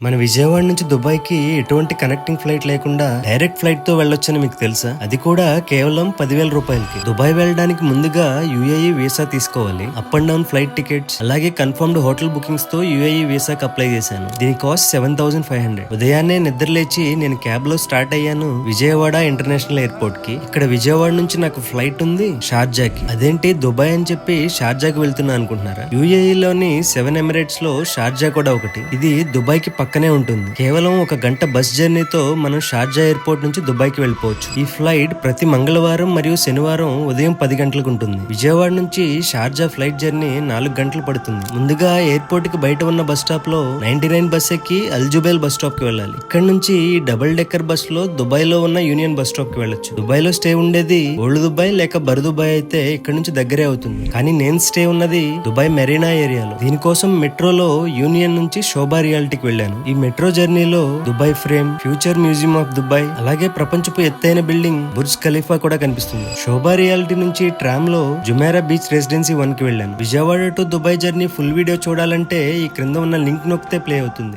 మన విజయవాడ నుంచి దుబాయ్కి ఎటువంటి కనెక్టింగ్ ఫ్లైట్ లేకుండా డైరెక్ట్ ఫ్లైట్ తో వెళ్ళొచ్చని మీకు తెలుసా? అది కూడా కేవలం 10,000 రూపాయలకి. దుబాయ్ వెళ్ళడానికి ముందుగా యుఏఈ వీసా తీసుకోవాలి. Up and down flight tickets అలాగే కన్ఫర్మ్డ్ హోటల్ బుకింగ్స్ తో యుఏఈ వీసాకి అప్లై చేశాను. దీని కాస్ట్ 7,500. ఉదయాన్నే నిద్రలేచి నేను క్యాబ్ లో స్టార్ట్ అయ్యాను విజయవాడ ఇంటర్నేషనల్ ఎయిర్పోర్ట్ కి. ఇక్కడ విజయవాడ నుంచి నాకు ఫ్లైట్ ఉంది షార్జాకి. అదేంటి దుబాయ్ అని చెప్పి షార్జాకి వెళ్తున్నా అనుకుంటున్నారా? యుఏఈ లోని 7 ఎమిరేట్స్ లో షార్జా కూడా ఒకటి. ఇది దుబాయ్ కి పక్కనే ఉంటుంది. కేవలం 1 గంట బస్ జర్నీతో మనం షార్జా ఎయిర్పోర్ట్ నుంచి దుబాయ్ కి వెళ్ళిపోవచ్చు. ఈ ఫ్లైట్ ప్రతి మంగళవారం మరియు శనివారం ఉదయం 10 గంటలకు ఉంటుంది. విజయవాడ నుంచి షార్జా ఫ్లైట్ జర్నీ 4 గంటలు పడుతుంది. ముందుగా ఎయిర్పోర్ట్ కి బయట ఉన్న బస్ స్టాప్ లో 99 బస్ ఎక్కి అల్జుబైల్ బస్ స్టాప్ కి వెళ్ళాలి. ఇక్కడ నుంచి డబుల్ డెక్కర్ బస్ లో దుబాయ్ లో ఉన్న యూనియన్ బస్ స్టాప్ కి వెళ్ళొచ్చు. దుబాయ్ లో స్టే ఉండేది ఓల్డ్ దుబాయ్ లేక బర్ దుబాయ్ అయితే ఇక్కడ నుంచి దగ్గరే అవుతుంది. కానీ నేను స్టే ఉన్నది దుబాయ్ మెరీనా ఏరియాలో. దీనికోసం మెట్రోలో యూనియన్ నుంచి శోభా రియాలిటీకి వెళ్ళాను. ఈ మెట్రో జర్నీలో Dubai frame, future museum of Dubai, అలాగే ప్రపంచపు ఎత్తైన బిల్డింగ్ బుర్జ్ ఖలీఫా కూడా కనిపిస్తుంది. శోభా రియాలిటీ నుంచి ట్రామ్ లో జుమేరా బీచ్ రెసిడెన్సీ 1 కి వెళ్ళాను. Vijayawada to Dubai journey full video చూడాలంటే ఈ క్రింద ఉన్న లింక్ నొక్కితే ప్లే అవుతుంది.